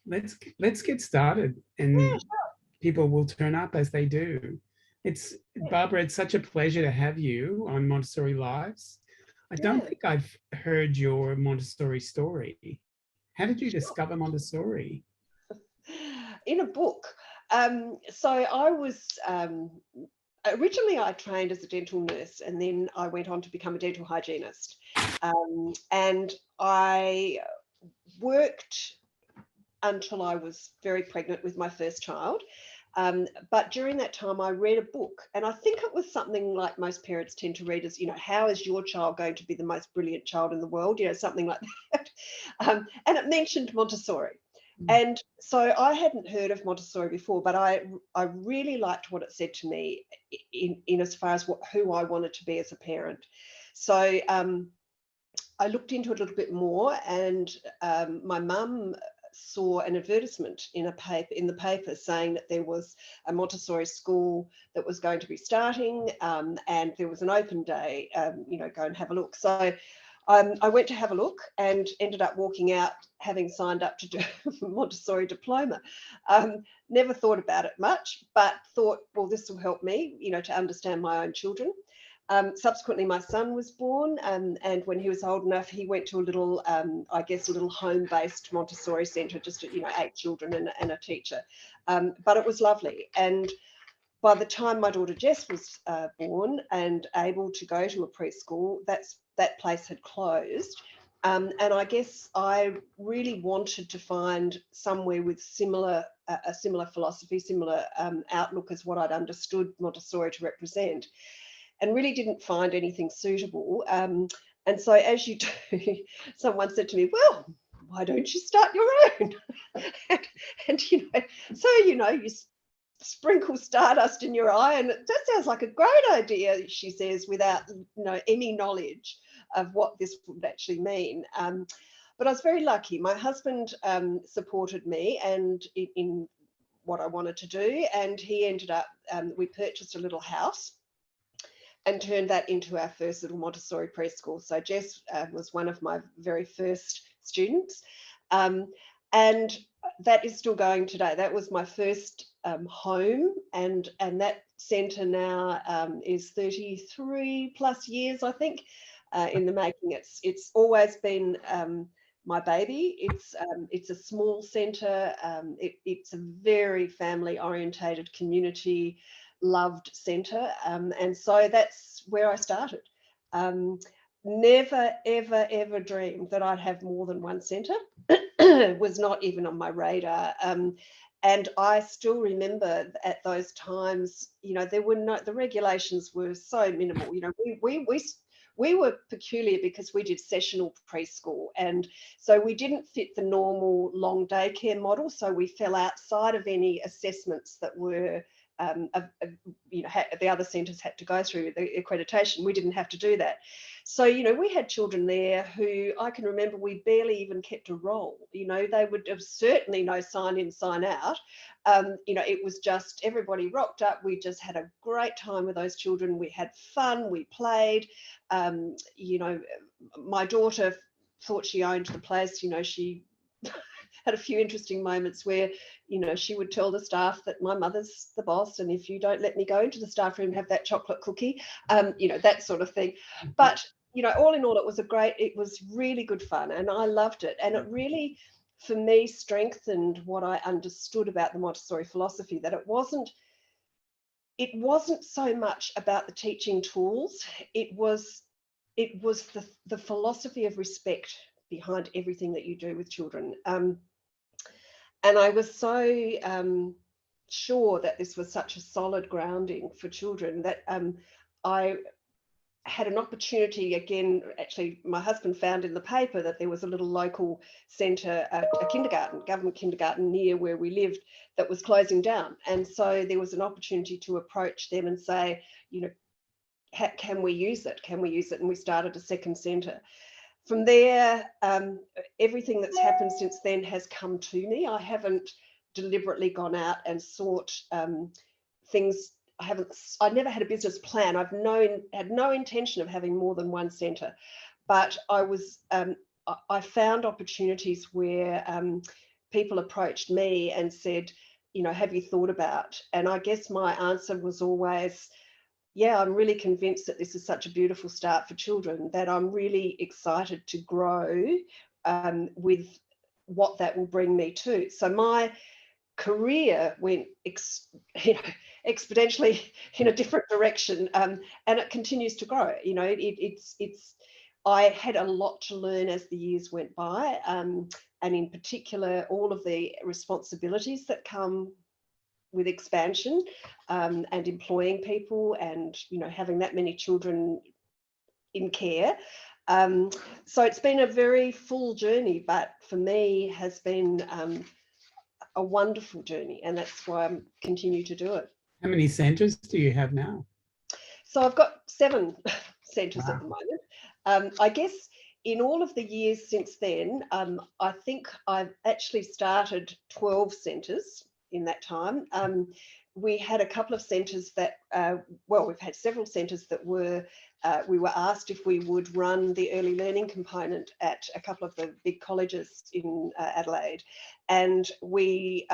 let's get started, Yeah, and people will turn up as they do. It's Barbara, it's such a pleasure to have you on Montessori Lives. I don't yeah, think I've heard your Montessori story. How did you sure. discover Montessori? In a book. So I was originally I trained as a dental nurse, and then I went on to become a dental hygienist. And I worked until I was very pregnant with my first child. But during that time, I read a book, and I think it was something like most parents tend to read is, how is your child going to be the most brilliant child in the world? Something like that. And it mentioned Montessori. And so I hadn't heard of Montessori before, but I really liked what it said to me in as far as who I wanted to be as a parent. So I looked into it a little bit more, and my mum saw an advertisement in the paper saying that there was a Montessori school that was going to be starting, and there was an open day. Go and have a look. So I went to have a look and ended up walking out having signed up to do a Montessori diploma. Never thought about it much, but thought, well, this will help me, to understand my own children. Subsequently, my son was born, and when he was old enough, he went to a little, I guess, a little home-based Montessori centre, just 8 children and a teacher. But it was lovely. And by the time my daughter Jess was born and able to go to a preschool, that place had closed. And I guess I really wanted to find somewhere with a similar philosophy, similar outlook as what I'd understood Montessori to represent, and really didn't find anything suitable. And so, as you do, someone said to me, "Well, why don't you start your own?" and you sprinkle stardust in your eye, and that sounds like a great idea, she says, without any knowledge of what this would actually mean. But I was very lucky. My husband supported me and in what I wanted to do, and he ended up. We purchased a little house and turned that into our first little Montessori preschool. So Jess was one of my very first students. And that is still going today. That was my first home, and that centre now is 33 plus years, I think, in the making. It's always been my baby. It's a small centre. It's a very family orientated, community loved centre, and so that's where I started. Never ever dreamed that I'd have more than one centre. Was not even on my radar. And I still remember at those times, the regulations were so minimal. We were peculiar because we did sessional preschool, and so we didn't fit the normal long daycare model. So we fell outside of any assessments that were the other centres had to go through the accreditation. We didn't have to do that. So, we had children there who I can remember we barely even kept a roll. They would have certainly no sign in, sign out. It was just everybody rocked up. We just had a great time with those children. We had fun. We played. My daughter thought she owned the place. She had a few interesting moments where, she would tell the staff that my mother's the boss, and if you don't let me go into the staff room and have that chocolate cookie, that sort of thing. But, all in all, it was really good fun, and I loved it. And it really, for me, strengthened what I understood about the Montessori philosophy, that it wasn't so much about the teaching tools. It was the philosophy of respect behind everything that you do with children. And I was so sure that this was such a solid grounding for children that I had an opportunity again. Actually, my husband found in the paper that there was a little local centre, a kindergarten, government kindergarten near where we lived, that was closing down. And so there was an opportunity to approach them and say, can we use it? Can we use it? And we started a second centre. From there, everything that's happened since then has come to me. I haven't deliberately gone out and sought things. I never had a business plan. Had no intention of having more than one centre, but I found opportunities where people approached me and said, you know, have you thought about? And I guess my answer was always, yeah, I'm really convinced that this is such a beautiful start for children, that I'm really excited to grow with what that will bring me to. So my career went exponentially in a different direction, and it continues to grow. You know, it's I had a lot to learn as the years went by, and in particular all of the responsibilities that come with expansion, and employing people, and you know, having that many children in care. So it's been a very full journey, but for me has been a wonderful journey, and that's why I continue to do it. How many centres do you have now? So I've got 7 centres at Wow. the moment. I guess in all of the years since then, I think I've actually started 12 centres in that time. We had a couple of centres that, well, we've had several centres that were, we were asked if we would run the early learning component at a couple of the big colleges in Adelaide, and we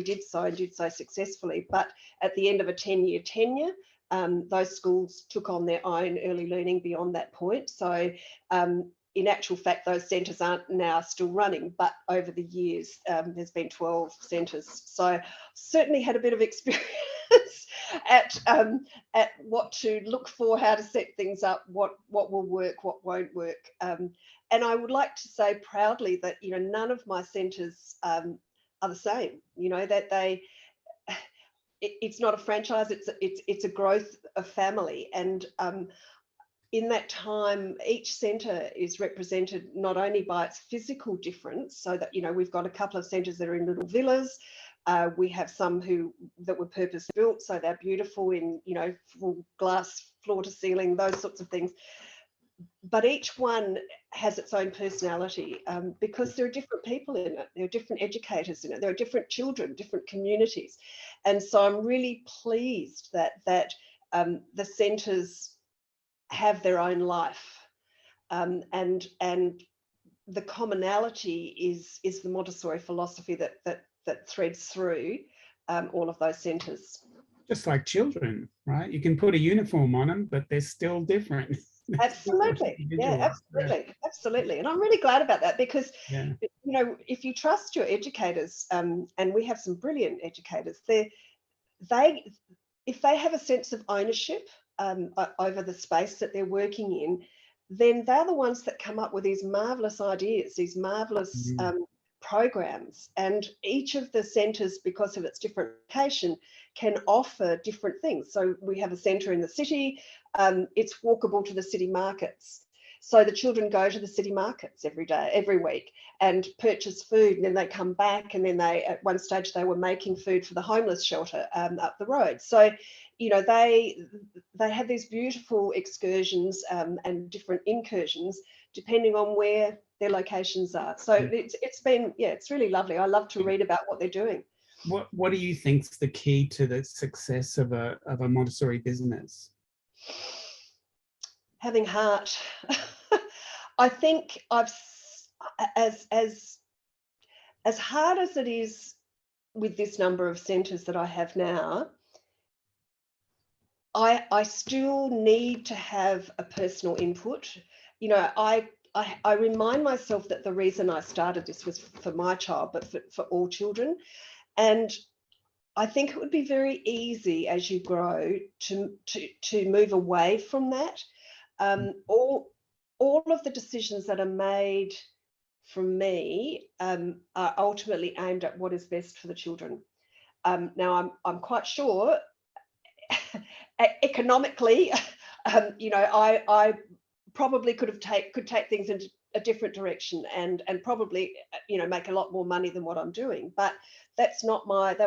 did so, and did so successfully. But at the end of a 10-year tenure, those schools took on their own early learning beyond that point. So in actual fact, those centres aren't now still running, but over the years, there's been 12 centres. So certainly had a bit of experience at what to look for, how to set things up, what will work, what won't work. And I would like to say proudly that, you know, none of my centres are the same. You know, that it's not a franchise, it's a growth of family. And in that time, each centre is represented not only by its physical difference, so that, you know, we've got a couple of centres that are in little villas. We have some that were purpose built, so they're beautiful in, you know, full glass floor to ceiling, those sorts of things. But each one has its own personality, because there are different people in it. There are different educators in it. There are different children, different communities. And so I'm really pleased that the centres have their own life, and the commonality is the Montessori philosophy that threads through all of those centres. Just like children, right? You can put a uniform on them, but they're still different. Absolutely. Yeah, absolutely. And I'm really glad about that, because, Yeah. you know, if you trust your educators, and we have some brilliant educators, if they have a sense of ownership over the space that they're working in, then they're the ones that come up with these marvellous ideas, these marvellous programs. And each of the centres, because of its different location, can offer different things. So we have a centre in the city, it's walkable to the city markets. So the children go to the city markets every week, and purchase food, and then they come back, and then at one stage they were making food for the homeless shelter up the road. So, you know, they have these beautiful excursions and different incursions depending on where their locations are. So it's been, yeah, it's really lovely. I love to read about what they're doing. What do you think is the key to the success of a Montessori business? Having heart. I think as hard as it is with this number of centres that I have now, I still need to have a personal input. You know, I remind myself that the reason I started this was for my child, but for all children. And I think it would be very easy as you grow to move away from that. All of the decisions that are made from me are ultimately aimed at what is best for the children. Now, I'm quite sure economically, you know, I probably could take things into a different direction, and probably, you know, make a lot more money than what I'm doing. But that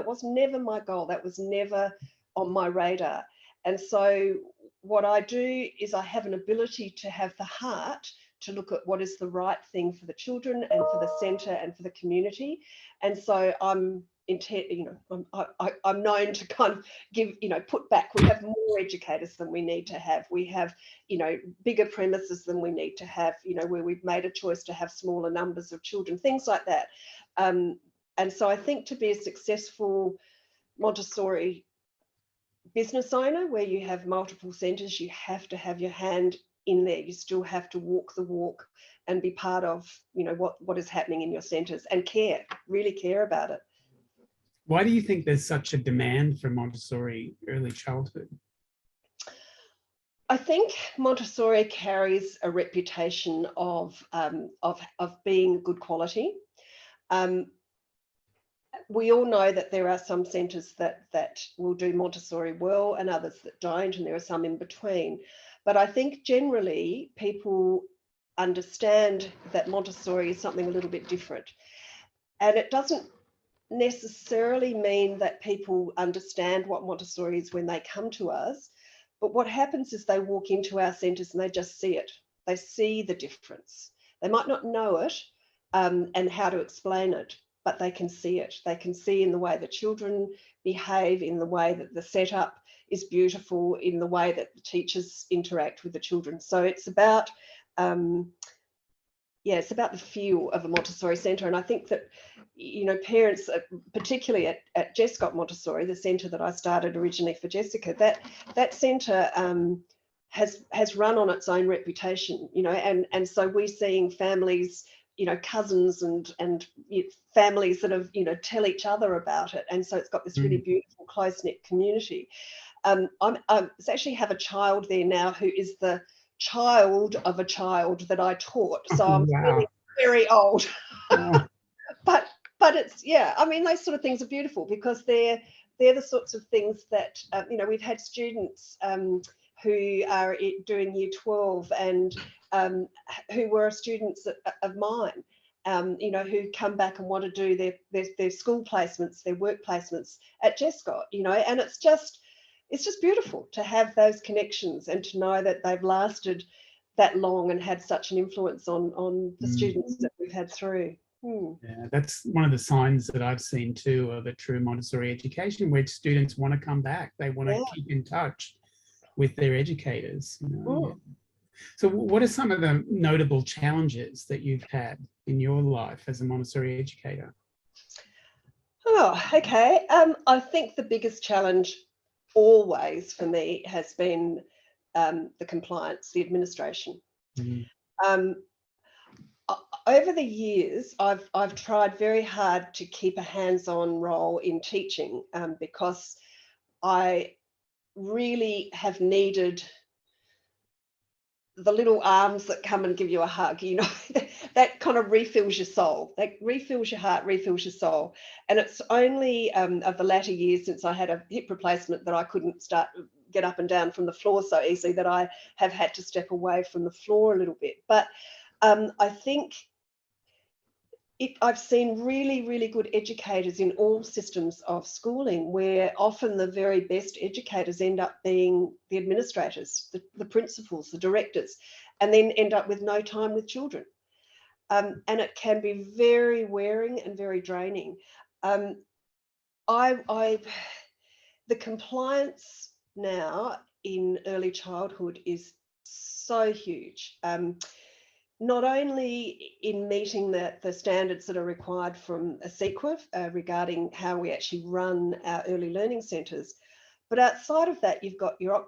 was never my goal. That was never on my radar. And so what I do is I have an ability to have the heart to look at what is the right thing for the children and for the centre and for the community. And so I'm known to kind of give, you know, put back. We have more educators than we need to have. We have, you know, bigger premises than we need to have, you know, where we've made a choice to have smaller numbers of children, things like that. And so I think to be a successful Montessori business owner, where you have multiple centres, you have to have your hand in there. You still have to walk the walk and be part of, you know, what is happening in your centres, and really care about it. Why do you think there's such a demand for Montessori early childhood? I think Montessori carries a reputation of being good quality. We all know that there are some centres that will do Montessori well and others that don't, and there are some in between. But I think generally people understand that Montessori is something a little bit different. And it doesn't necessarily mean that people understand what Montessori is when they come to us. But what happens is they walk into our centres and they just see it. They see the difference. They might not know it and how to explain it, but they can see it. They can see in the way the children behave, in the way that the setup is beautiful, in the way that the teachers interact with the children. So it's about, it's about the feel of a Montessori centre. And I think that, you know, parents, particularly at Jescott Montessori, the centre that I started originally for Jessica, that centre has run on its own reputation, you know, and so we're seeing families, you know, cousins and families that have, you know, tell each other about it. And so it's got this really beautiful, close-knit community. I actually have a child there now who is the child of a child that I taught. So I'm feeling very old. But it's, yeah, I mean, those sort of things are beautiful because they're the sorts of things that, you know, we've had students who are doing year 12 and who were students of mine, you know, who come back and want to do their school placements, their work placements at Jescott, you know, and it's just beautiful to have those connections and to know that they've lasted that long and had such an influence on the students that we've had through. Yeah, that's one of the signs that I've seen too of a true Montessori education, where students want to come back. They want to keep in touch with their educators. You know? So what are some of the notable challenges that you've had in your life as a Montessori educator? Oh, okay. I think the biggest challenge always for me has been the compliance, the administration. Over the years, I've tried very hard to keep a hands-on role in teaching because I really have needed the little arms that come and give you a hug, you know, that kind of refills your soul, that refills your heart, refills your soul. And it's only of the latter years since I had a hip replacement that I couldn't get up and down from the floor so easily that I have had to step away from the floor a little bit. But I think I've seen really, really good educators in all systems of schooling, where often the very best educators end up being the administrators, the principals, the directors, and then end up with no time with children. And it can be very wearing and very draining. The compliance now in early childhood is so huge. Not only in meeting the standards that are required from a CEQA regarding how we actually run our early learning centres, but outside of that, you've got your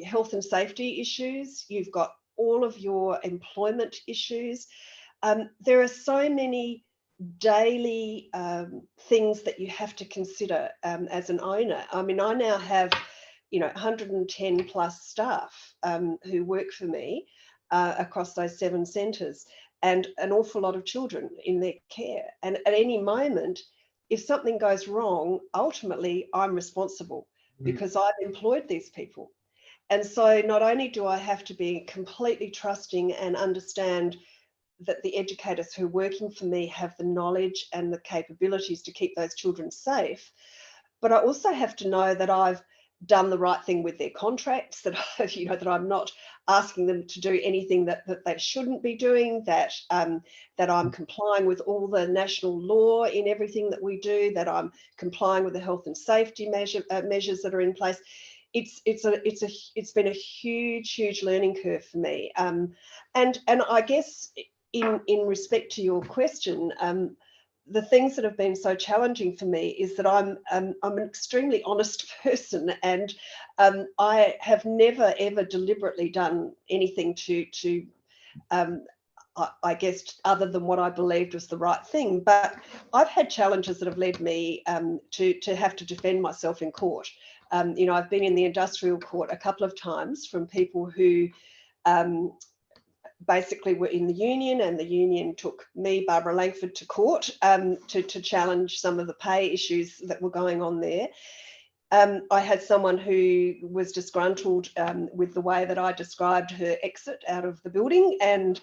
health and safety issues, you've got all of your employment issues. There are so many daily things that you have to consider as an owner. I mean, I now have, you know, 110 plus staff who work for me across those 7 centres, and an awful lot of children in their care. And at any moment, if something goes wrong, ultimately I'm responsible because I've employed these people. And so not only do I have to be completely trusting and understand that the educators who are working for me have the knowledge and the capabilities to keep those children safe, but I also have to know that I've done the right thing with their contracts, that you know, that I'm not asking them to do anything that they shouldn't be doing, that I'm complying with all the national law in everything that we do, that I'm complying with the health and safety measures that are in place. It's been a huge learning curve for me, and I guess in respect to your question, the things that have been so challenging for me is that I'm an extremely honest person, and I have never ever deliberately done anything to I guess other than what I believed was the right thing. But I've had challenges that have led me to have to defend myself in court. You know, I've been in the industrial court a couple of times from people who basically were in the union, and the union took me, Barbara Langford, to court to challenge some of the pay issues that were going on there. I had someone who was disgruntled with the way that I described her exit out of the building, and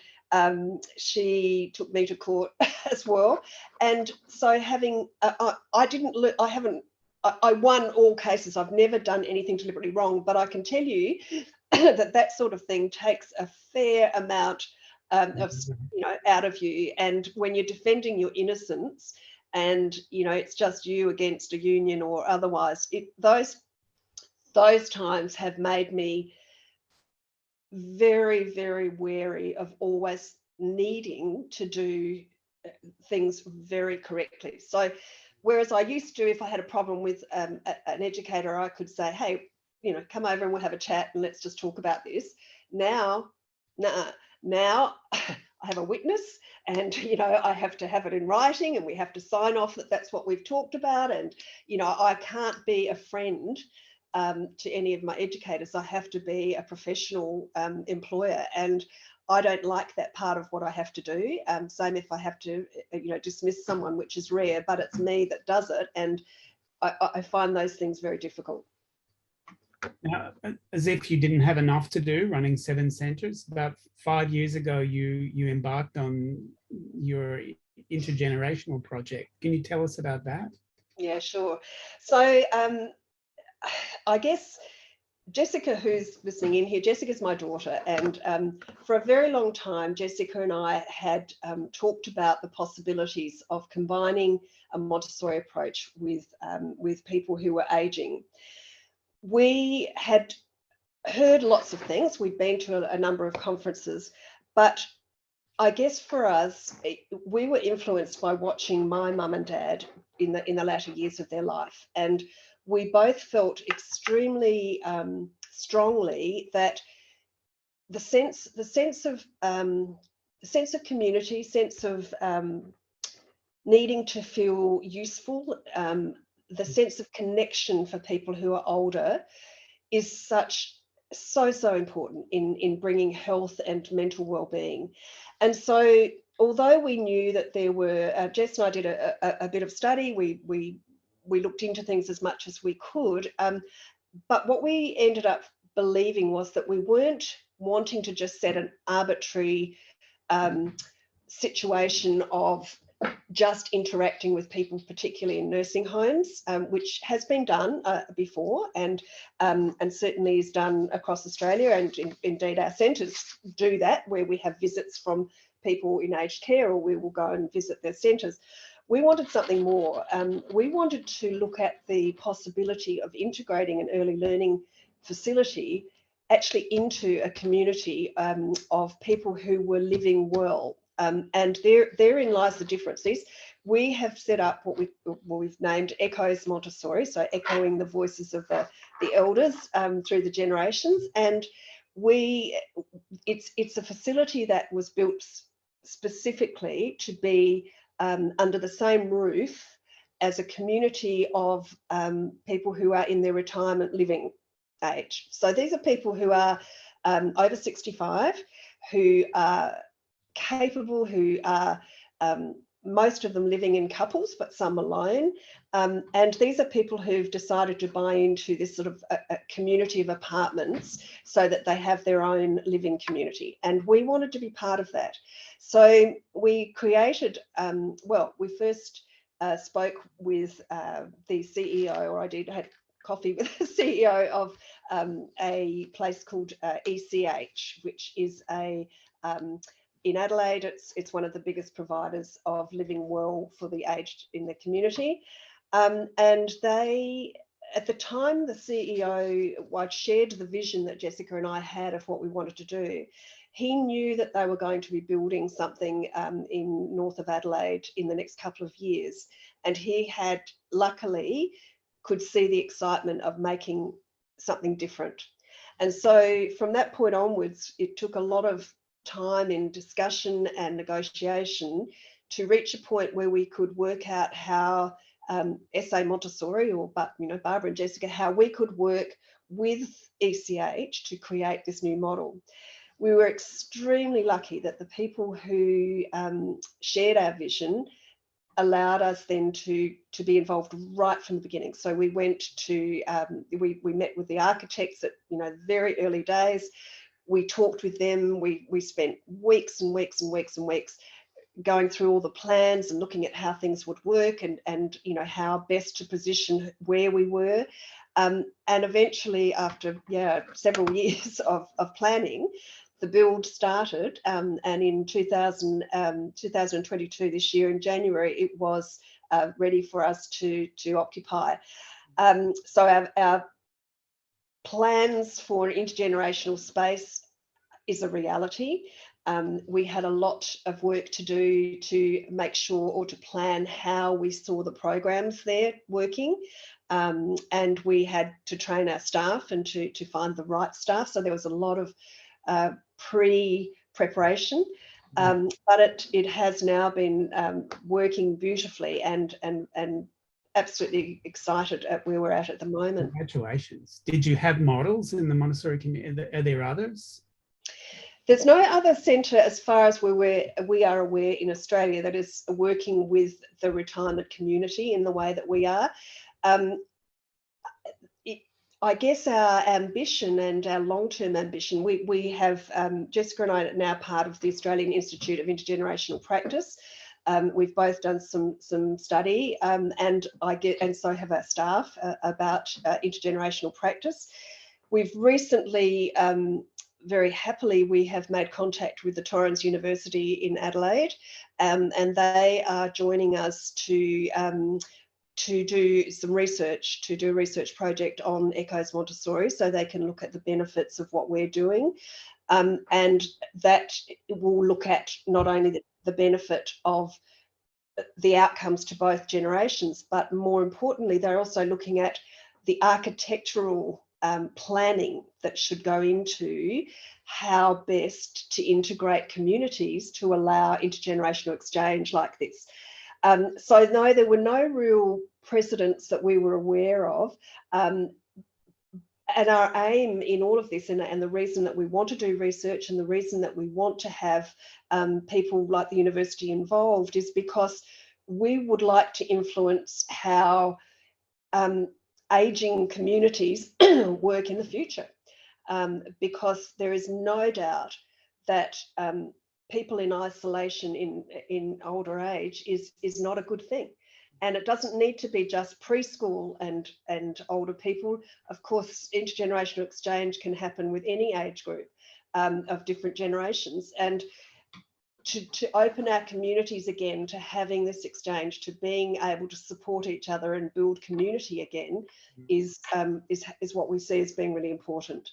she took me to court as well. And so having, I won all cases. I've never done anything deliberately wrong, but I can tell you that sort of thing takes a fair amount of, you know, out of you. And when you're defending your innocence, and you know it's just you against a union or otherwise, those times have made me very, very wary of always needing to do things very correctly. So whereas I used to, if I had a problem with an educator, I could say, hey, you know, come over and we'll have a chat and let's just talk about this. Now I have a witness, and you know I have to have it in writing, and we have to sign off that that's what we've talked about. And you know I can't be a friend to any of my educators. I have to be a professional employer, and I don't like that part of what I have to do. Same if I have to, you know, dismiss someone, which is rare, but it's me that does it, and I find those things very difficult. Now, as if you didn't have enough to do running 7 centres, about 5 years ago, you embarked on your intergenerational project. Can you tell us about that? Yeah, sure. So I guess Jessica, who's listening in here, Jessica's my daughter, and for a very long time, Jessica and I had talked about the possibilities of combining a Montessori approach with people who were aging. We had heard lots of things. We'd been to a number of conferences, but I guess for us, we were influenced by watching my mum and dad in the latter years of their life, and we both felt extremely strongly that the sense of community, sense of needing to feel useful, the sense of connection for people who are older is so important in bringing health and mental well-being. And so although we knew that there were, Jess and I did a bit of study, we looked into things as much as we could, but what we ended up believing was that we weren't wanting to just set an arbitrary situation of just interacting with people, particularly in nursing homes, which has been done before, and certainly is done across Australia, and indeed our centres do that, where we have visits from people in aged care, or we will go and visit their centres. We wanted something more. We wanted to look at the possibility of integrating an early learning facility actually into a community of people who were living well. And therein lies the difference. We have set up what we've named Echoes Montessori, so echoing the voices of the elders through the generations. And it's a facility that was built specifically to be under the same roof as a community of people who are in their retirement living age. So these are people who are over 65, who are capable, who are most of them living in couples, but some alone. And these are people who've decided to buy into this sort of a community of apartments so that they have their own living community. And we wanted to be part of that. So we created, we first spoke with the CEO, or I had coffee with the CEO of a place called ECH, which is in Adelaide. It's one of the biggest providers of living well for the aged in the community, and they at the time, the CEO, I'd shared the vision that Jessica and I had of what we wanted to do. He knew that they were going to be building something in north of Adelaide in the next couple of years. And he had, luckily, could see the excitement of making something different. And so from that point onwards, it took a lot of time in discussion and negotiation to reach a point where we could work out how SA Montessori, or Barbara and Jessica, how we could work with ECH to create this new model. We were extremely lucky that the people who shared our vision allowed us then to be involved right from the beginning. So we went to, we met with the architects at very early days. We talked with them. We spent weeks and weeks and weeks and weeks going through all the plans and looking at how things would work and how best to position where we were. And eventually, after several years of planning, the build started, and in 2022, this year in January, it was ready for us to occupy. So our plans for an intergenerational space is a reality. We had a lot of work to do to make sure, or to plan how we saw the programs there working. And we had to train our staff and to find the right staff. So there was a lot of pre-preparation, but it has now been working beautifully, and absolutely excited at where we're at the moment. Congratulations. Did you have models in the Montessori community? Are there others? There's no other centre, as far as we are aware, in Australia that is working with the retirement community in the way that we are. I guess our ambition and our long-term ambition, we have, Jessica and I are now part of the Australian Institute of Intergenerational Practice. We've both done some study, and so have our staff about intergenerational practice. We've recently, very happily, we have made contact with the Torrens University in Adelaide, and they are joining us to do some research, to do a research project on Echoes Montessori, so they can look at the benefits of what we're doing. And that will look at not only the benefit of the outcomes to both generations, but more importantly, they're also looking at the architectural planning that should go into how best to integrate communities to allow intergenerational exchange like this. So no, there were no real precedents that we were aware of. And our aim in all of this, and the reason that we want to do research, and the reason that we want to have people like the university involved, is because we would like to influence how ageing communities work in the future. Because there is no doubt that people in isolation in older age is not a good thing. And it doesn't need to be just preschool and older people. Of course, intergenerational exchange can happen with any age group of different generations. And to open our communities again to having this exchange, to being able to support each other and build community again is what we see as being really important.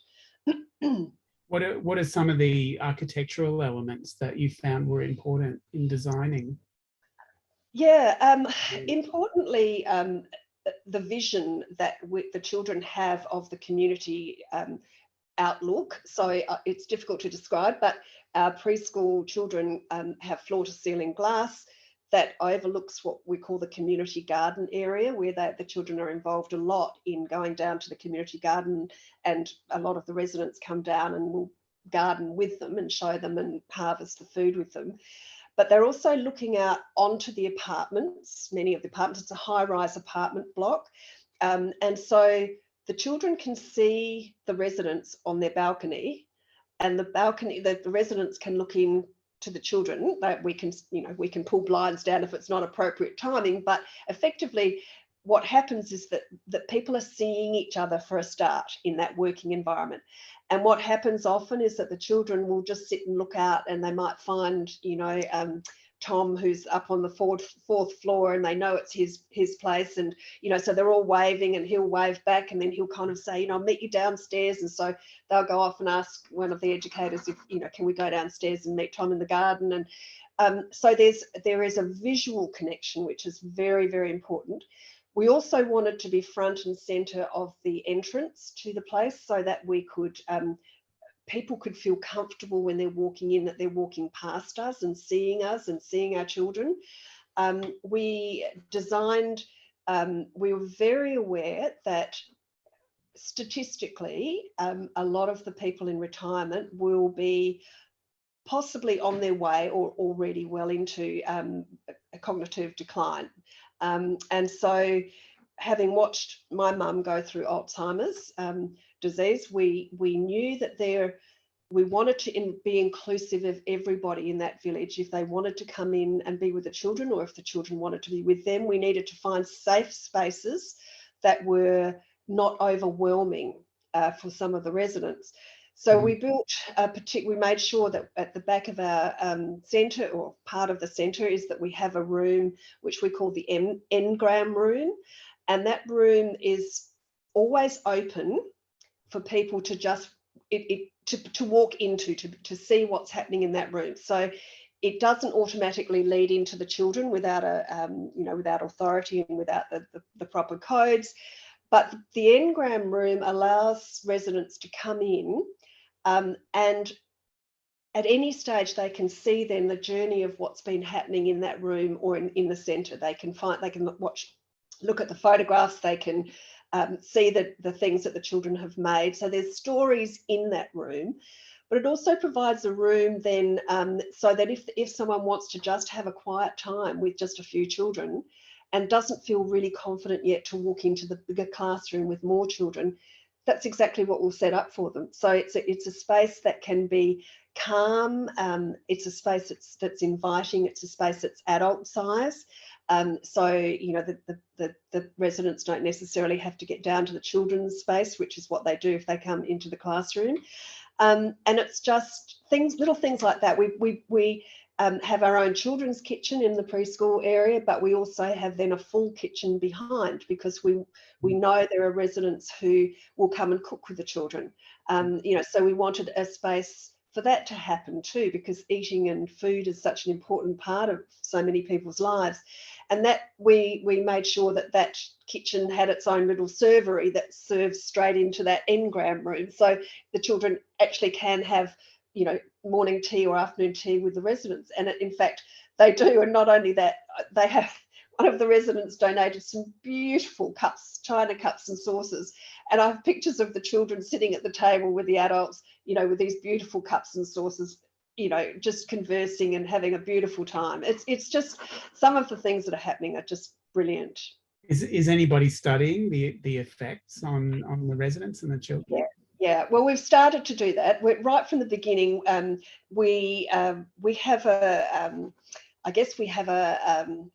What are some of the architectural elements that you found were important in designing? Yeah, importantly, the vision that the children have of the community outlook. So it's difficult to describe, but our preschool children have floor-to-ceiling glass that overlooks what we call the community garden area, where the children are involved a lot in going down to the community garden, and a lot of the residents come down and will garden with them and show them and harvest the food with them. But they're also looking out onto the apartments, many of the apartments. It's a high-rise apartment block. And so the children can see the residents on their balcony, and the balcony, the residents can look in to the children. We can pull blinds down if it's not appropriate timing, but effectively what happens is that people are seeing each other for a start in that working environment. And what happens often is that the children will just sit and look out, and they might find, Tom, who's up on the fourth floor, and they know it's his place, and so they're all waving, and he'll wave back, and then he'll kind of say, I'll meet you downstairs, and so they'll go off and ask one of the educators if can we go downstairs and meet Tom in the garden. And so there is a visual connection, which is very, very important. We also wanted to be front and centre of the entrance to the place, so that we could people could feel comfortable when they're walking in, that they're walking past us and seeing our children. We were very aware that statistically, a lot of the people in retirement will be possibly on their way or already well into a cognitive decline. And so, having watched my mum go through Alzheimer's disease, we knew that we wanted to be inclusive of everybody in that village. If they wanted to come in and be with the children, or if the children wanted to be with them, we needed to find safe spaces that were not overwhelming for some of the residents. So we built we made sure that at the back of our centre, or part of the centre, is that we have a room which we call the engram room, and that room is always open for people to just to walk into, to see what's happening in that room. So it doesn't automatically lead into the children without without authority and without the proper codes. But the engram room allows residents to come in, and at any stage they can see then the journey of what's been happening in that room or in the centre. They can look at the photographs, they can see the things that the children have made. So there's stories in that room, but it also provides a room then so that if someone wants to just have a quiet time with just a few children and doesn't feel really confident yet to walk into the bigger classroom with more children, that's exactly what we'll set up for them. So it's a space that can be calm. It's a space that's inviting. It's a space that's adult size. So the residents don't necessarily have to get down to the children's space, which is what they do if they come into the classroom. And it's just little things like that. We have our own children's kitchen in the preschool area, but we also have then a full kitchen behind, because we know there are residents who will come and cook with the children. So we wanted a space for that to happen too, because eating and food is such an important part of so many people's lives. And that we made sure that kitchen had its own little servery that serves straight into that engram room. So the children actually can have, morning tea or afternoon tea with the residents. And in fact, they do. And not only that, they have, one of the residents donated some beautiful cups, china cups and saucers. And I have pictures of the children sitting at the table with the adults, with these beautiful cups and saucers, just conversing and having a beautiful time. It's just, some of the things that are happening are just brilliant. Is anybody studying the effects on the residents and the children? Yeah. Well, we've started to do that. Right from the beginning. We have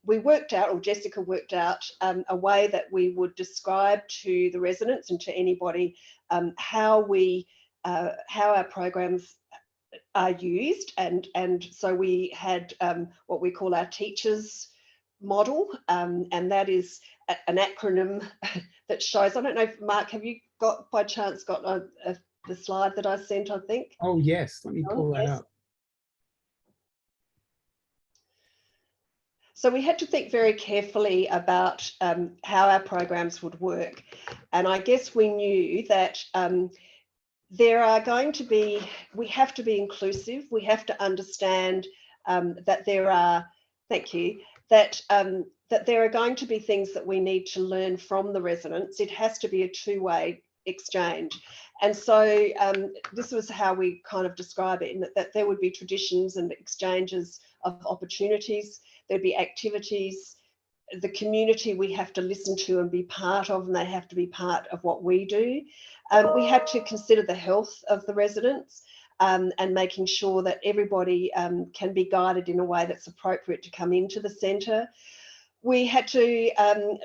we worked out, or Jessica worked out, a way that we would describe to the residents and to anybody how our programs are used, and so we had what we call our teachers model, and that is an acronym that shows. I don't know if Mark, have you by chance got the slide that I sent, I think? Oh yes, let me pull that up. So we had to think very carefully about how our programs would work, and I guess we knew that there are going to be, we have to be inclusive. We have to understand that there are, that there are going to be things that we need to learn from the residents. It has to be a two-way exchange. And so this was how we kind of describe it, in that there would be traditions and exchanges of opportunities. There'd be activities. The community we have to listen to and be part of, and they have to be part of what we do. We had to consider the health of the residents and making sure that everybody can be guided in a way that's appropriate to come into the centre. we had to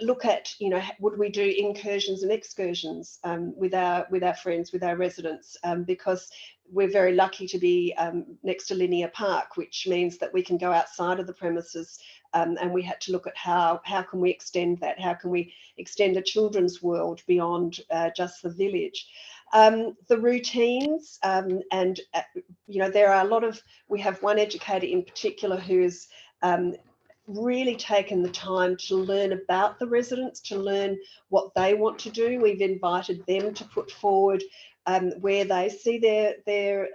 look at, would we do incursions and excursions with our friends, with our residents, because we're very lucky to be next to Linear Park, which means that we can go outside of the premises, and we had to look at how can we extend that? How can we extend a children's world beyond just the village? The routines, and there are a lot of, we have one educator in particular who's really taken the time to learn about the residents, to learn what they want to do. We've invited them to put forward where they see their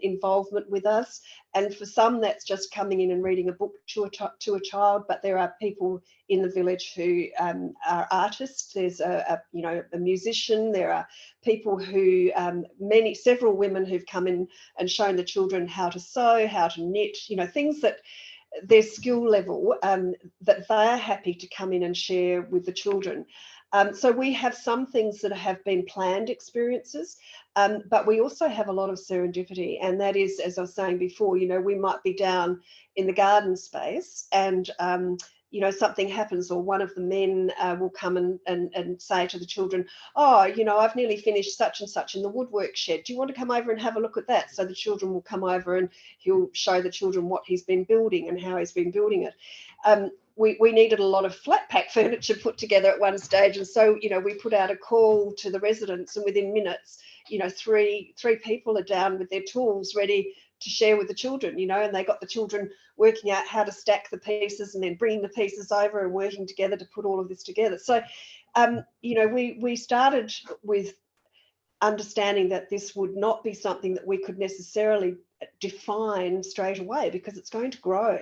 involvement with us. And for some, that's just coming in and reading a book to a child, but there are people in the village who are artists. There's a musician. There are people who, several women who've come in and shown the children how to sew, how to knit, things that their skill level that they're happy to come in and share with the children. So we have some things that have been planned experiences, but we also have a lot of serendipity. And that is, as I was saying before, we might be down in the garden space and something happens, or one of the men will come and say to the children, oh, I've nearly finished such and such in the woodwork shed. Do you want to come over and have a look at that? So the children will come over and he'll show the children what he's been building and how he's been building it. We needed a lot of flat pack furniture put together at one stage. And so, we put out a call to the residents, and within minutes, three people are down with their tools ready to share with the children, and they got the children working out how to stack the pieces and then bringing the pieces over and working together to put all of this together. So, we started with understanding that this would not be something that we could necessarily define straight away, because it's going to grow,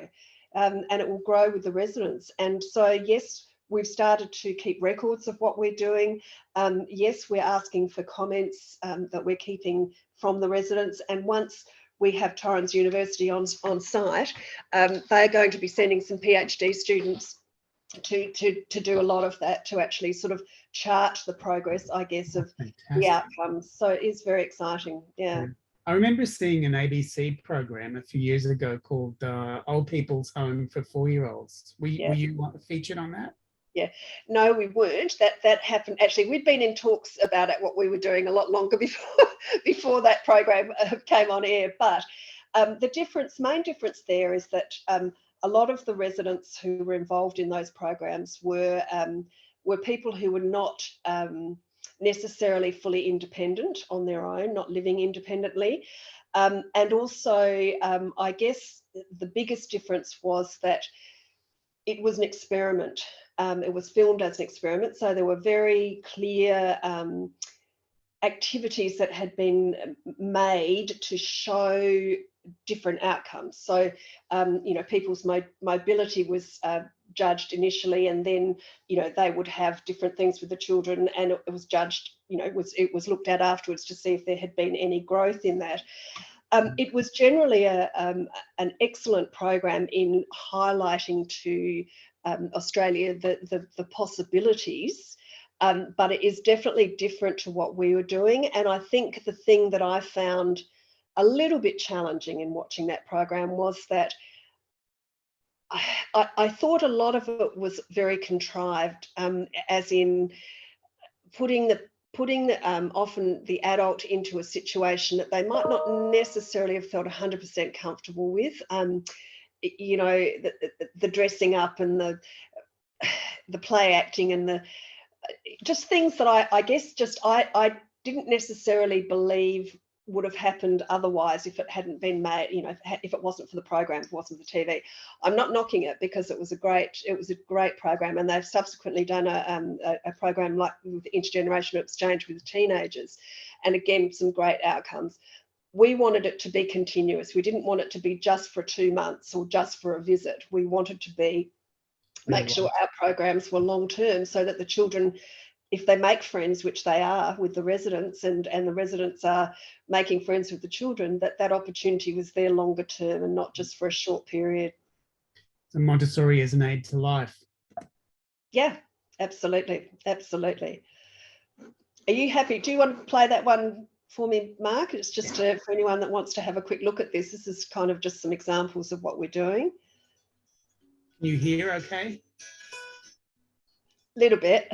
and it will grow with the residents. And so, yes, we've started to keep records of what we're doing. Yes, we're asking for comments that we're keeping from the residents. And once we have Torrens University on site, they're going to be sending some PhD students to do a lot of that, to actually sort of chart the progress, I guess, of the outcomes. So it is very exciting. Yeah. I remember seeing an ABC program a few years ago called Old People's Home for 4-year-olds. Were you featured on that? Yeah, no, we weren't. That happened. Actually, we'd been in talks about it, what we were doing, a lot longer before that program came on air. But the main difference there is that a lot of the residents who were involved in those programs were people who were not necessarily fully independent on their own, not living independently. And also, I guess the biggest difference was that it was an experiment. It was filmed as an experiment, so there were very clear activities that had been made to show different outcomes. So, people's mobility was judged initially, and then, they would have different things with the children, and it was judged, it was looked at afterwards to see if there had been any growth in that. It was generally an excellent program in highlighting to Australia the possibilities, but it is definitely different to what we were doing. And I think the thing that I found a little bit challenging in watching that program was that I thought a lot of it was very contrived, as in putting often the adult into a situation that they might not necessarily have felt 100% comfortable with. The dressing up and the play acting and the just things that I guess just I didn't necessarily believe would have happened otherwise if it hadn't been made, if it wasn't for the program, if it wasn't for TV. I'm not knocking it, because it was a great program, and they've subsequently done a program like with intergenerational exchange with teenagers, and again, some great outcomes. We wanted it to be continuous. We didn't want it to be just for 2 months or just for a visit. We wanted to make sure our programs were long term, so that the children, if they make friends, which they are with the residents, and the residents are making friends with the children, that opportunity was there longer term and not just for a short period. So Montessori is an aid to life. Yeah, absolutely. Absolutely. Are you happy? Do you want to play that one for me, Mark? It's just for anyone that wants to have a quick look at this. This is kind of just some examples of what we're doing. Can you hear okay? Little bit.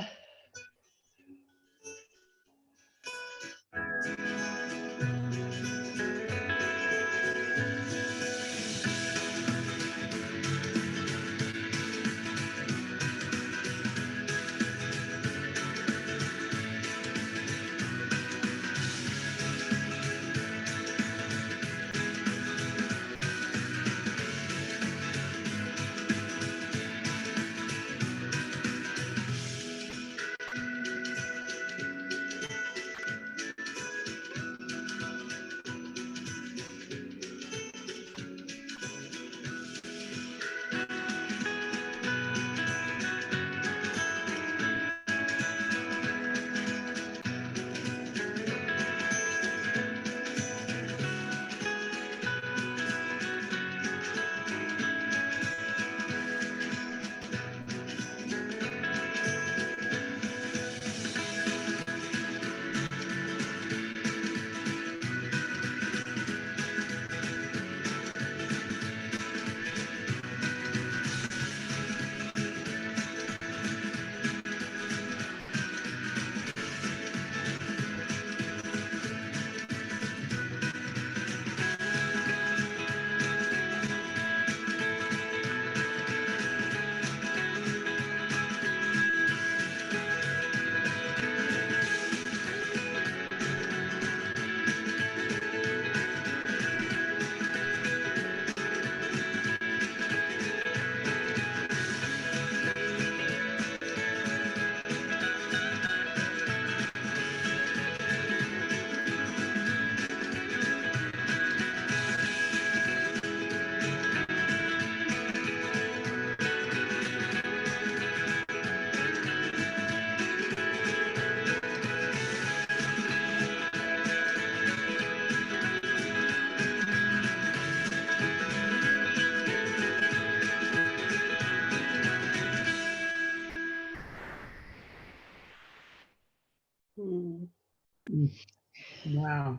Wow.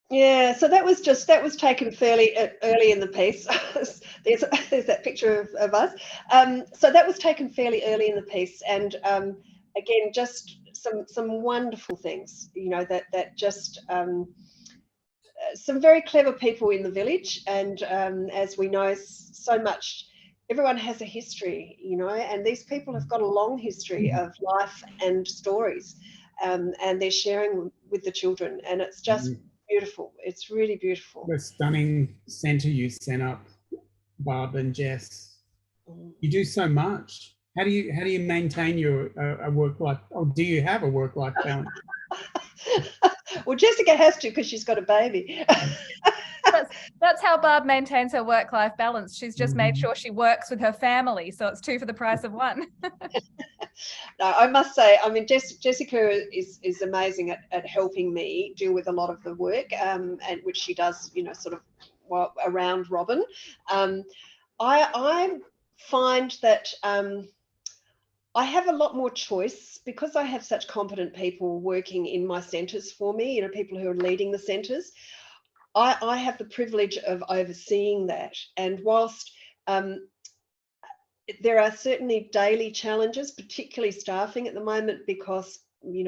Yeah, so that was taken fairly early in the piece. there's that picture of us. So that was taken fairly early in the piece, and again, just some wonderful things. That just some very clever people in the village, and as we know, so much. Everyone has a history, and these people have got a long history of life and stories, and they're sharing with the children, and it's just beautiful. It's really beautiful. The stunning centre you sent up, Barb and Jess. You do so much. How do you maintain your a work life? Or do you have a work life balance? Well, Jessica has to because she's got a baby. That's how Barb maintains her work-life balance. She's just made sure she works with her family, so it's 2 for the price of 1. No, I must say, I mean, Jessica is amazing at helping me deal with a lot of the work, and which she does, sort of around Robin. I find that I have a lot more choice because I have such competent people working in my centres for me, people who are leading the centres. I have the privilege of overseeing that. And whilst there are certainly daily challenges, particularly staffing at the moment, because, we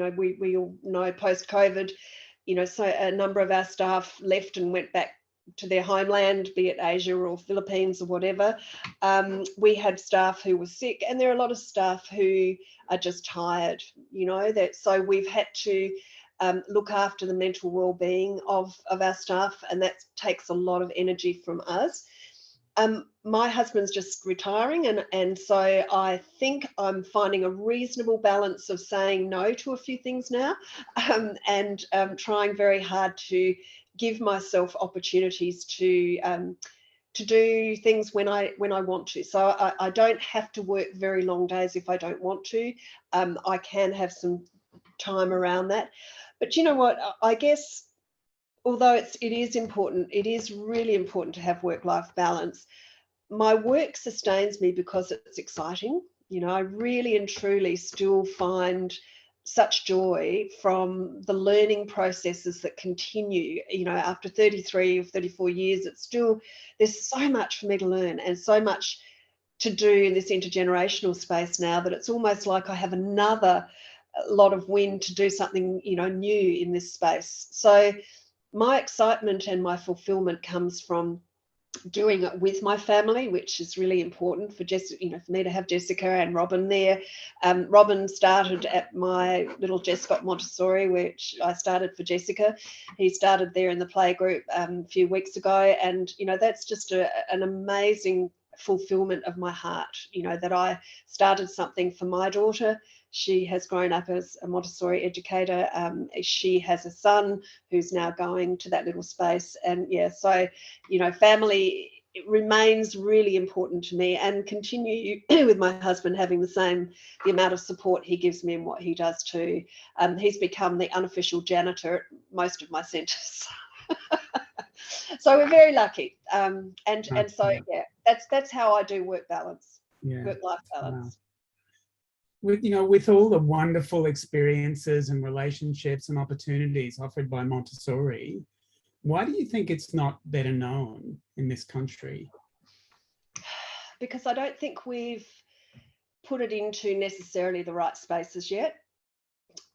all know post-COVID, so a number of our staff left and went back to their homeland, be it Asia or Philippines or whatever. We had staff who were sick, and there are a lot of staff who are just tired, so we've had to look after the mental well-being of our staff, and that takes a lot of energy from us. My husband's just retiring, and so I think I'm finding a reasonable balance of saying no to a few things now, and trying very hard to give myself opportunities to do things when I want to. So I don't have to work very long days if I don't want to. I can have some time around that. But you know what? I guess although it is important, it is really important to have work-life balance. My work sustains me because it's exciting. I really and truly still find such joy from the learning processes that continue. After 33 or 34 years, there's so much for me to learn and so much to do in this intergenerational space now that it's almost like I have another lot of wind to do something, you know, new in this space. So my excitement and my fulfillment comes from doing it with my family, which is really important for Jessica, you know, for me to have Jessica and Robin there. Robin started at my little Jescott Montessori, which I started for Jessica. He started there in the playgroup a few weeks ago, and you know, that's just an amazing fulfillment of my heart, you know, that I started something for my daughter. She has grown up as a Montessori educator. She has a son who's now going to that little space. And yeah, so, you know, family remains really important to me, and continue with my husband having the amount of support he gives me and what he does too. He's become the unofficial janitor at most of my centres. So we're very lucky. And so, yeah, that's how I do work balance, work-life balance. With, you know, with all the wonderful experiences and relationships and opportunities offered by Montessori, why do you think it's not better known in this country? Because I don't think we've put it into necessarily the right spaces yet.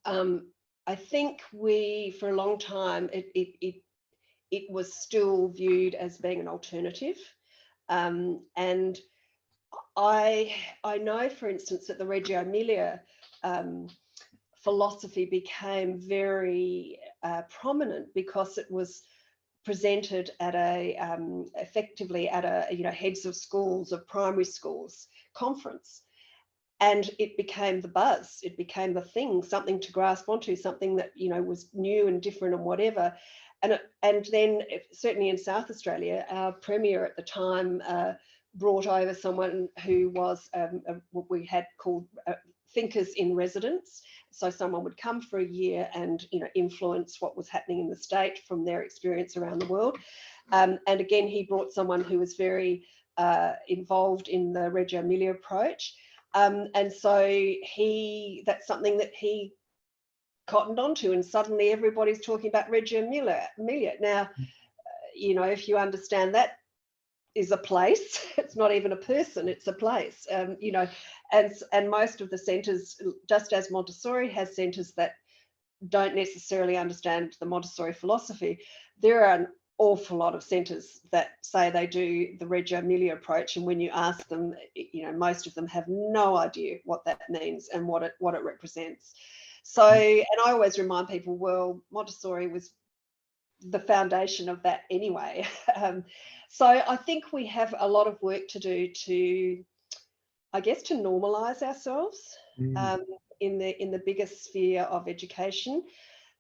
I think for a long time, it was still viewed as being an alternative. And I know, for instance, that the Reggio Emilia philosophy became very prominent because it was presented at effectively at a, you know, heads of schools, of primary schools conference. And it became the buzz, it became the thing, something to grasp onto, something that, you know, was new and different and whatever. And then certainly in South Australia, our Premier at the time brought over someone who was what we had called thinkers in residence. So someone would come for a year and, you know, influence what was happening in the state from their experience around the world. And again, he brought someone who was very involved in the Reggio Emilia approach. And so that's something that he cottoned onto, and suddenly everybody's talking about Reggio Emilia. Now, you know, if you understand that is a place, it's not even a person, it's a place, you know, and most of the centres, just as Montessori has centres that don't necessarily understand the Montessori philosophy, there are an awful lot of centres that say they do the Reggio Emilia approach, and when you ask them, you know, most of them have no idea what that means and what it represents. So, and I always remind people, well, Montessori was the foundation of that anyway. So I think we have a lot of work to do to, I guess, to normalise ourselves in the biggest sphere of education.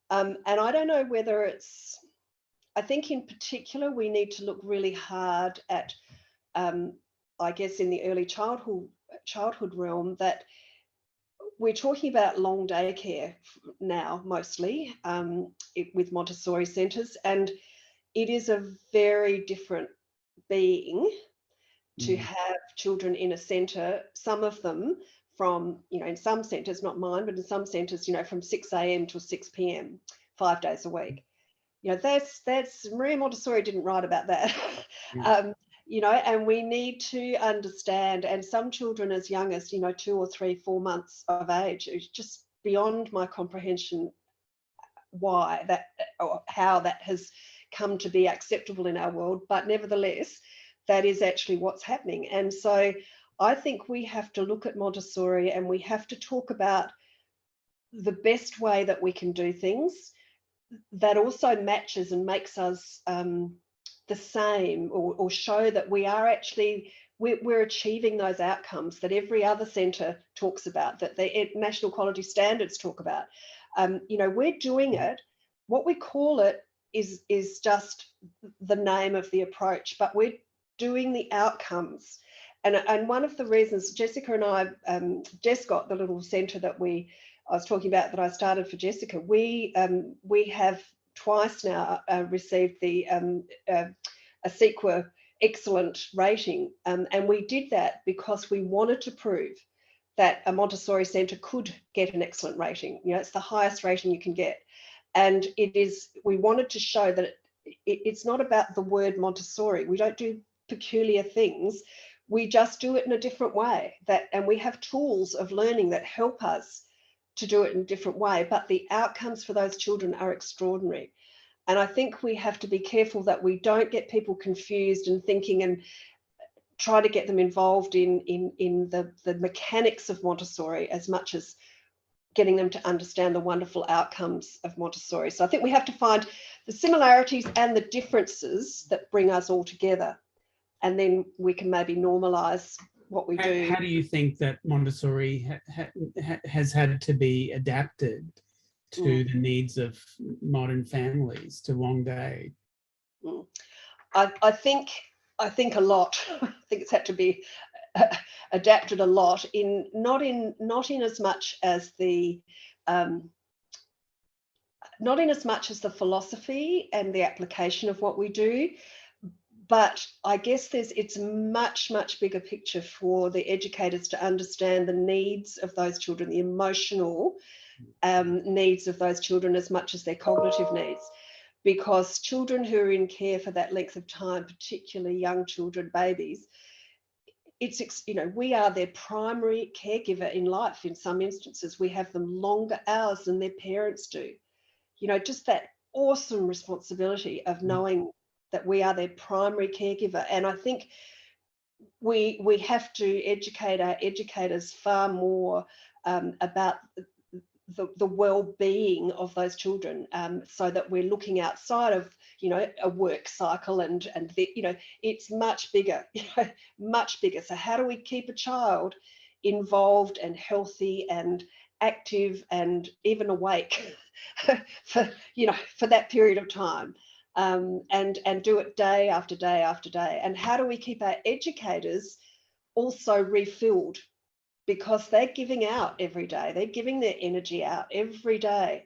And I don't know whether it's, I think in particular we need to look really hard at, I guess, in the early childhood realm, that we're talking about long daycare now mostly with Montessori centres, and it is a very different being to have children in a centre, some of them from, you know, in some centres, not mine, but in some centres, you know, from 6 a.m. till 6 p.m, 5 days a week. You know, that's Maria Montessori didn't write about that. You know, and we need to understand, and some children as young as, you know, 2 or 3, 4 months of age, it's just beyond my comprehension why that, or how that has come to be acceptable in our world, but nevertheless, that is actually what's happening. And so I think we have to look at Montessori, and we have to talk about the best way that we can do things that also matches and makes us the same, or show that we are actually, we're achieving those outcomes that every other centre talks about, that the national quality standards talk about. You know, we're doing it. What we call it is just the name of the approach, but we're doing the outcomes. And one of the reasons Jessica and I, Jescott, the little centre that I was talking about that I started for Jessica, we have twice now received the a CEQA excellent rating, and we did that because we wanted to prove that a Montessori centre could get an excellent rating. You know, it's the highest rating you can get, and it is. We wanted to show that it's not about the word Montessori. We don't do peculiar things. We just do it in a different way, and we have tools of learning that help us to do it in a different way, but the outcomes for those children are extraordinary. And I think we have to be careful that we don't get people confused and thinking and try to get them involved in the mechanics of Montessori as much as getting them to understand the wonderful outcomes of Montessori. So I think we have to find the similarities and the differences that bring us all together, and then we can maybe normalize what we do. How do you think that Montessori has had to be adapted to the needs of modern families, to long day? I think a lot. I think it's had to be adapted a lot, not in as much as the philosophy and the application of what we do, but I guess it's much bigger picture for the educators to understand the needs of those children, the emotional needs of those children as much as their cognitive needs. Because children who are in care for that length of time, particularly young children, babies, we are their primary caregiver in life. In some instances, we have them longer hours than their parents do. Just that awesome responsibility of knowing that we are their primary caregiver. And I think we have to educate our educators far more about the well-being of those children, so that we're looking outside of a work cycle, and it's much bigger, much bigger. So how do we keep a child involved and healthy and active and even awake for that period of time, and do it day after day after day? And how do we keep our educators also refilled? Because they're giving out every day. They're giving their energy out every day.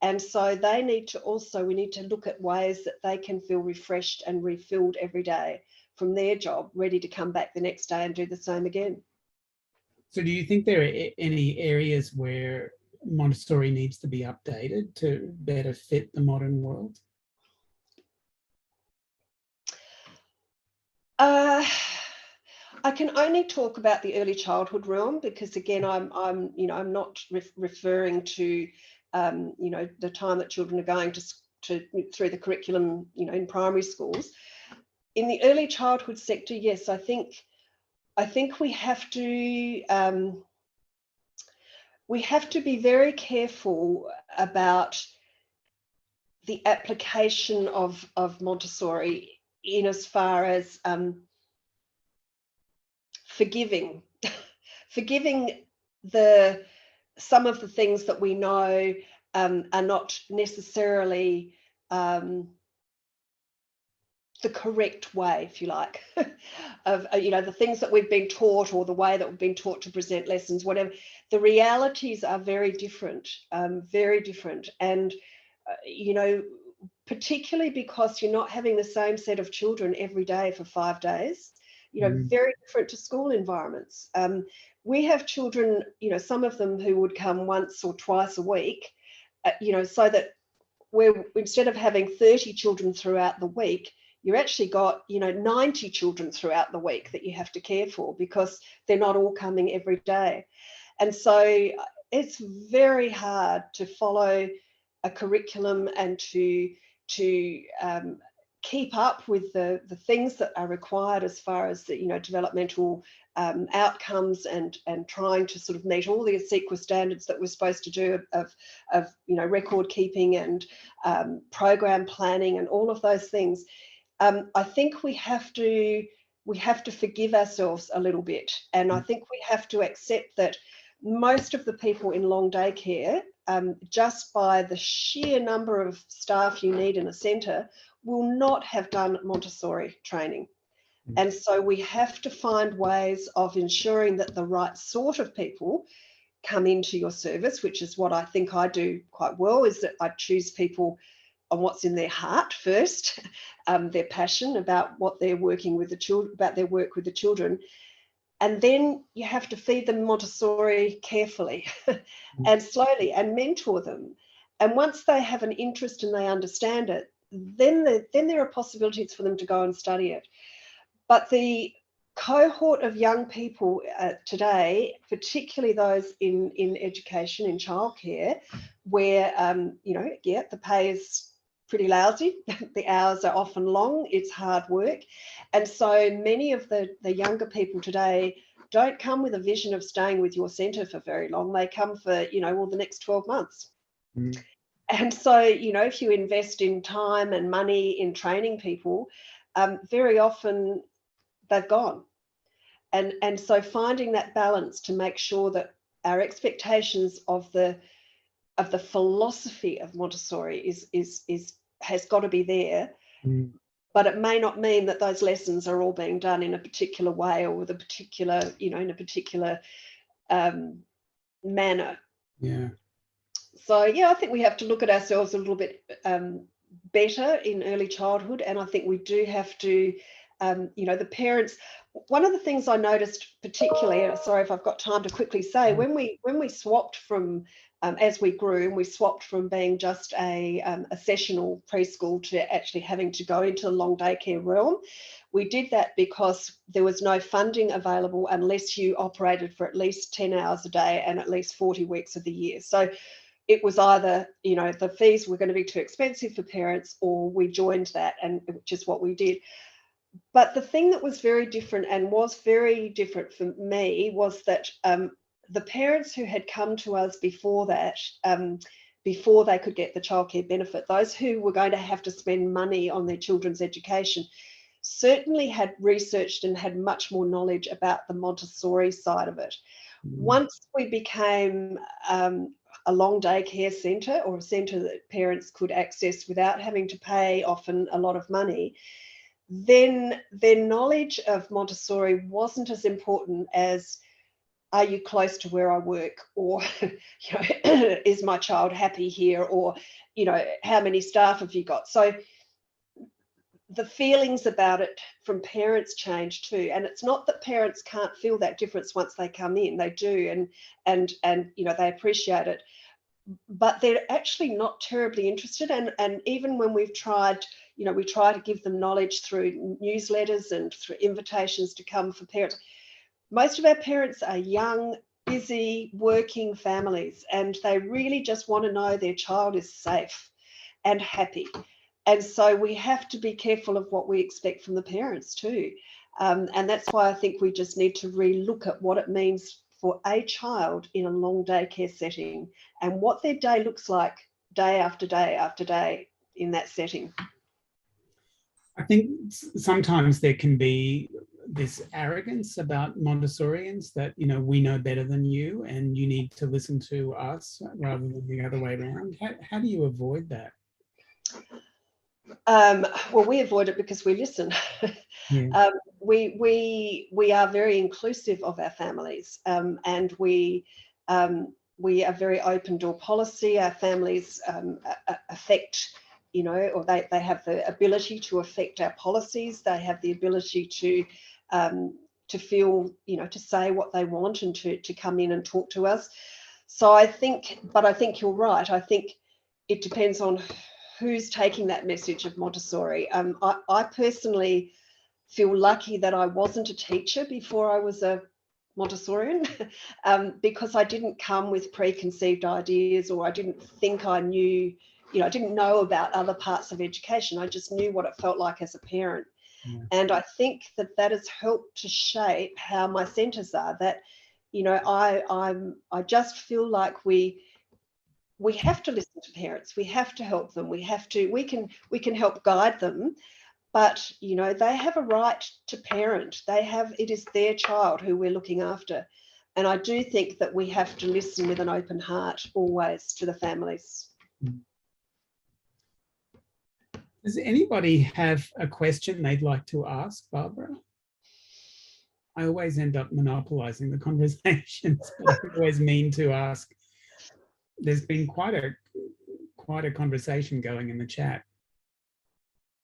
And so we need to look at ways that they can feel refreshed and refilled every day from their job, ready to come back the next day and do the same again. So do you think there are any areas where Montessori needs to be updated to better fit the modern world? I can only talk about the early childhood realm, because again, I'm not referring to the time that children are going to through the curriculum in primary schools. In the early childhood sector, yes, I think we have to be very careful about the application of Montessori in as far as forgiving some of the things that we know are not necessarily the correct way, if you like, of the things that we've been taught, or the way that we've been taught to present lessons, whatever. The realities are very different, and particularly because you're not having the same set of children every day for 5 days. Very different to school environments. We have children, some of them who would come once or twice a week, so that instead of having 30 children throughout the week, you actually got, 90 children throughout the week that you have to care for, because they're not all coming every day. And so it's very hard to follow a curriculum and to keep up with the things that are required as far as the developmental outcomes, and trying to sort of meet all the ASEQA standards that we're supposed to do of record keeping and program planning and all of those things. I think we have to forgive ourselves a little bit, and I think we have to accept that most of the people in long day care, just by the sheer number of staff you need in a centre, will not have done Montessori training. And so we have to find ways of ensuring that the right sort of people come into your service, which is what I think I do quite well, is that I choose people on what's in their heart first, their passion about what they're working with the children, about their work with the children. And then you have to feed them Montessori carefully and slowly, and mentor them. And once they have an interest and they understand it, then there are possibilities for them to go and study it. But the cohort of young people today, particularly those in education, in childcare, where the pay is pretty lousy, the hours are often long, it's hard work, and so many of the younger people today don't come with a vision of staying with your centre for very long. They come for the next 12 months. And so if you invest in time and money in training people, very often they've gone. And so finding that balance to make sure that our expectations of the philosophy of Montessori has got to be there, but it may not mean that those lessons are all being done in a particular way or with a particular, in a particular manner. Yeah. So I think we have to look at ourselves a little bit better in early childhood, and I think we do have to, the parents. One of the things I noticed particularly, sorry if I've got time to quickly say, when we swapped from as we grew, and we swapped from being just a sessional preschool to actually having to go into the long daycare realm, we did that because there was no funding available unless you operated for at least 10 hours a day and at least 40 weeks of the year. So it was either, the fees were going to be too expensive for parents, or we joined that, and which is what we did. But the thing that was very different, and was very different for me, was that the parents who had come to us before that, before they could get the childcare benefit, those who were going to have to spend money on their children's education, certainly had researched and had much more knowledge about the Montessori side of it. Once we became a long daycare centre, or a centre that parents could access without having to pay often a lot of money, then their knowledge of Montessori wasn't as important as, are you close to where I work, or is my child happy here, or how many staff have you got? So the feelings about it from parents change too, and it's not that parents can't feel that difference once they come in. They do, and they appreciate it, but they're actually not terribly interested. And even when we've tried, we try to give them knowledge through newsletters and through invitations to come for parents. Most of our parents are young, busy, working families, and they really just want to know their child is safe and happy. And so we have to be careful of what we expect from the parents too. And that's why I think we just need to relook at what it means for a child in a long daycare setting, and what their day looks like day after day after day in that setting. I think sometimes there can be this arrogance about Montessorians that, we know better than you and you need to listen to us rather than the other way around. How do you avoid that? Well, we avoid it because we listen. Yeah. We are very inclusive of our families, and we are very open door policy. Our families affect, or they have the ability to affect our policies. They have the ability to feel, to say what they want and to come in and talk to us. So I think you're right. I think it depends on who's taking that message of Montessori. I personally feel lucky that I wasn't a teacher before I was a Montessorian, because I didn't come with preconceived ideas, or I didn't think I knew, I didn't know about other parts of education. I just knew what it felt like as a parent. Yeah. And I think that has helped to shape how my centres are. That, I just feel like we have to listen to parents. We have to help them. We can help guide them, but they have a right to parent. It is their child who we're looking after. And I do think that we have to listen with an open heart always to the families. Does anybody have a question they'd like to ask Barbara? I always end up monopolizing the conversations, but I always mean to ask. There's been quite a conversation going in the chat.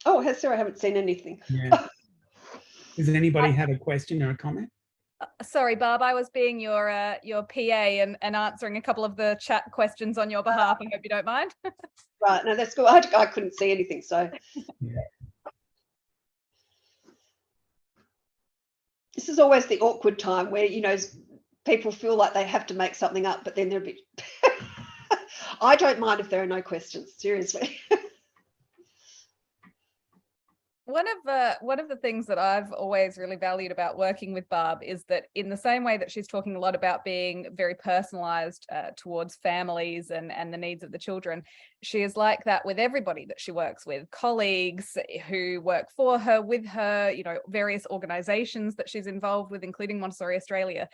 Oh, Sarah, I haven't seen anything. Yeah. Does anybody have a question or a comment? Sorry, Barb, I was being your PA and answering a couple of the chat questions on your behalf. I hope you don't mind. Right, no, that's good. I couldn't see anything, so. Yeah. this is always the awkward time where, you know, people feel like they have to make something up, but then they're a bit. I don't mind if there are no questions, seriously. One of the things that I've always really valued about working with Barb is that, in the same way that she's talking a lot about being very personalized towards families and the needs of the children, she is like that with everybody that she works with, colleagues who work for her, with her, you know, various organizations that she's involved with, including Montessori Australia.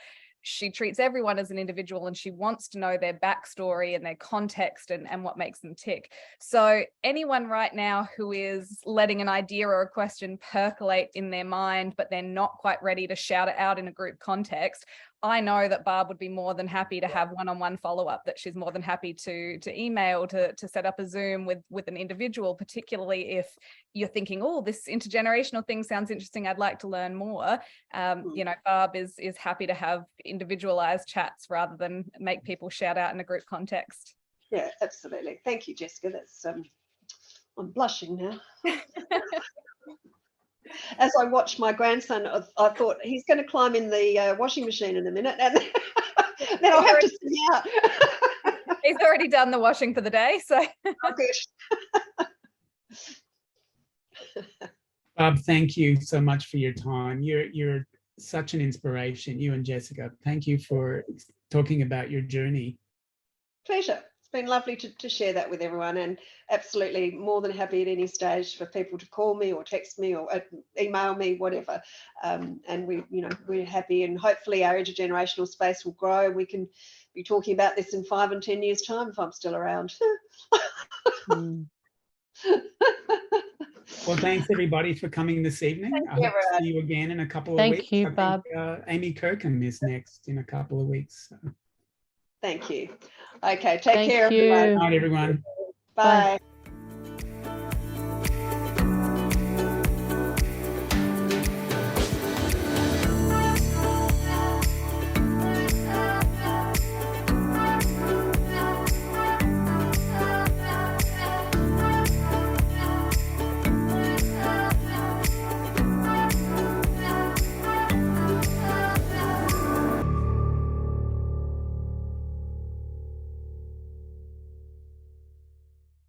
She treats everyone as an individual, and she wants to know their backstory and their context and what makes them tick. So anyone right now who is letting an idea or a question percolate in their mind, but they're not quite ready to shout it out in a group context, I know that Barb would be more than happy to have one-on-one follow-up, that she's more than happy to email, to set up a Zoom with an individual, particularly if you're thinking, oh, this intergenerational thing sounds interesting, I'd like to learn more. You know, Barb is happy to have individualized chats rather than make people shout out in a group context. Yeah, absolutely. Thank you, Jessica. That's I'm blushing now. As I watched my grandson, I thought he's going to climb in the washing machine in a minute, and then I'll have to sing out. He's already done the washing for the day, so. Oh, good. Bob, thank you so much for your time. You're such an inspiration, you and Jessica. Thank you for talking about your journey. Pleasure. It's been lovely to share that with everyone, and absolutely more than happy at any stage for people to call me or text me or email me, whatever. And we're happy, and hopefully our intergenerational space will grow. We can be talking about this in 5 and 10 years' time if I'm still around. Well, thanks everybody for coming this evening. I hope to see you again in a couple of weeks. Thank you, Bob. Amy Kirkham is next in a couple of weeks. So. Thank you. Okay, take care, Thank you. everyone. Good night, everyone. Bye.